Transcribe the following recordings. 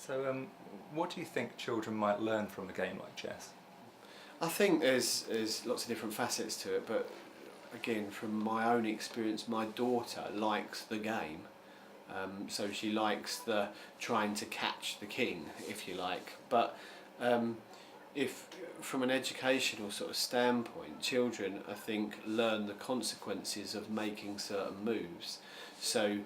So, what do you think children might learn from a game like chess? I think there's lots of different facets to it, but again, from my own experience, my daughter likes the game. So she likes the trying to catch the king, if you like. But if from an educational sort of standpoint, children, I think, learn the consequences of making certain moves. So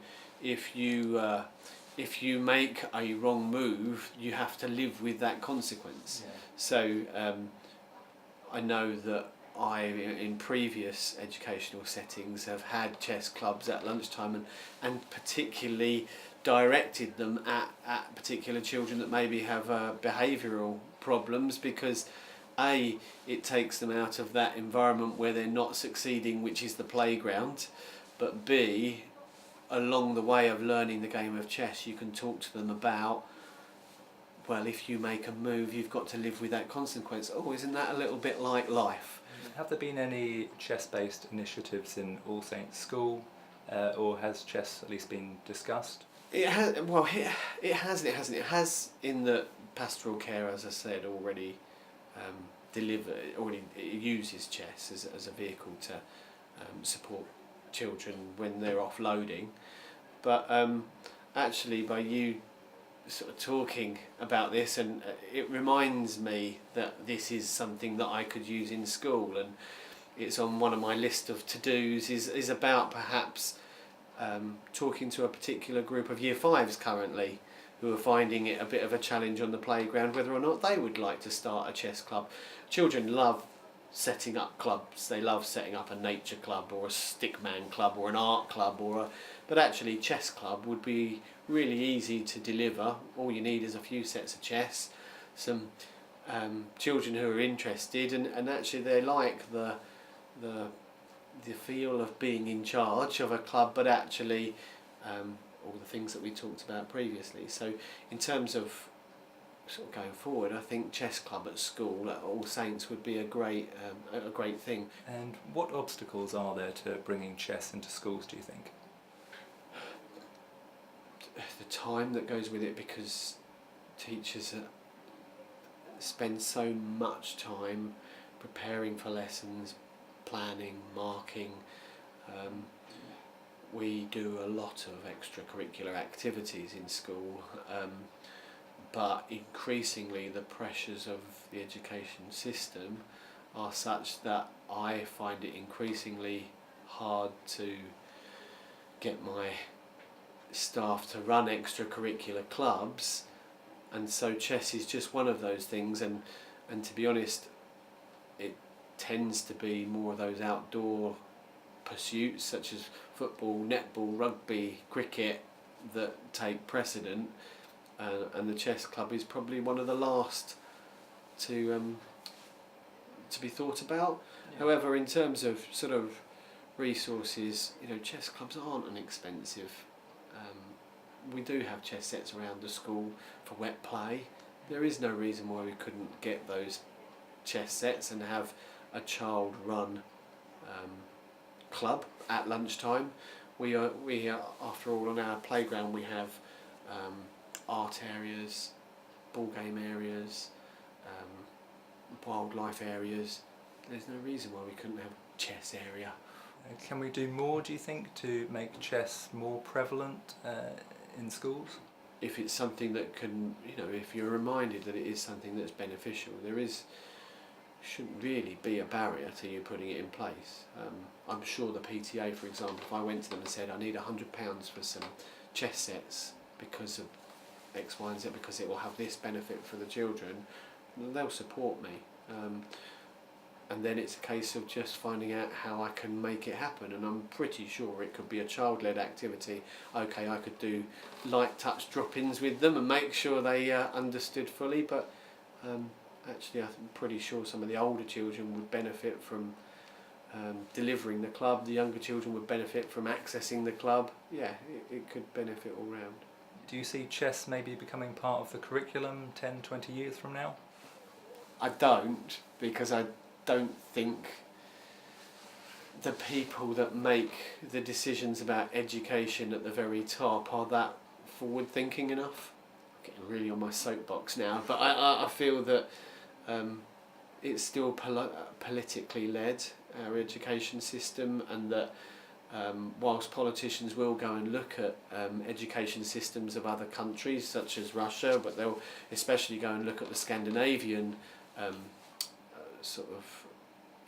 if you make a wrong move, you have to live with that consequence. Yeah. So I know that I, in previous educational settings, have had chess clubs at lunchtime and particularly directed them at particular children that maybe have behavioural problems, because A, it takes them out of that environment where they're not succeeding, which is the playground, but B, along the way of learning the game of chess, you can talk to them about, well, if you make a move, you've got to live with that consequence. Oh, isn't that a little bit like life? Have there been any chess-based initiatives in All Saints School, or has chess at least been discussed? It has. Well, it has. It hasn't. It has in the pastoral care, as I said, already already it uses chess as a vehicle to support children when they're offloading. But actually, by you sort of talking about this, and it reminds me that this is something that I could use in school, and it's on one of my list of to-dos, is about perhaps talking to a particular group of year fives currently who are finding it a bit of a challenge on the playground, whether or not they would like to start a chess club. Children love setting up clubs. They love setting up a nature club or a stickman club or an art club but actually chess club would be really easy to deliver. All you need is a few sets of chess, some children who are interested, and actually they like the feel of being in charge of a club, but actually all the things that we talked about previously. So in terms of sort of going forward, I think chess club at school at All Saints would be a great thing. And what obstacles are there to bringing chess into schools, do you think? The time that goes with it, because teachers spend so much time preparing for lessons, planning, marking. We do a lot of extracurricular activities in school, but increasingly the pressures of the education system are such that I find it increasingly hard to get my staff to run extracurricular clubs, and so chess is just one of those things, and to be honest, it tends to be more of those outdoor pursuits such as football, netball, rugby, cricket that take precedent, and the chess club is probably one of the last to be thought about. Yeah. However, in terms of sort of resources, chess clubs aren't inexpensive. We do have chess sets around the school for wet play. There is no reason why we couldn't get those chess sets and have a child-run club at lunchtime. We after all, on our playground we have art areas, ball game areas, wildlife areas. There's no reason why we couldn't have a chess area. Can we do more, do you think, to make chess more prevalent in schools? If it's something that can, if you're reminded that it is something that's beneficial, shouldn't really be a barrier to you putting it in place. I'm sure the PTA, for example, if I went to them and said I need £100 for some chess sets because of X, Y and Z, because it will have this benefit for the children, they'll support me. And then it's a case of just finding out how I can make it happen, and I'm pretty sure it could be a child-led activity. Okay, I could do light touch drop-ins with them and make sure they understood fully, but actually I'm pretty sure some of the older children would benefit from delivering the club, the younger children would benefit from accessing the club. Yeah, it could benefit all round. Do you see chess maybe becoming part of the curriculum 10, 20 years from now? I don't, because I don't think the people that make the decisions about education at the very top are that forward thinking enough. getting really on my soapbox now, but I feel that it's still politically led, our education system, and that whilst politicians will go and look at education systems of other countries such as Russia, but they'll especially go and look at the Scandinavian sort of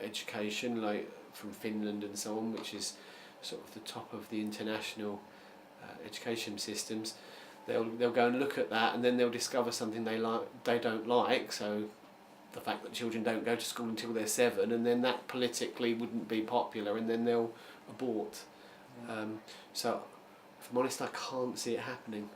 education, like from Finland and so on, which is sort of the top of the international education systems. They'll go and look at that, and then they'll discover something they don't like. So the fact that children don't go to school until they're 7, and then that politically wouldn't be popular, and then they'll abort. So if I'm honest, I can't see it happening.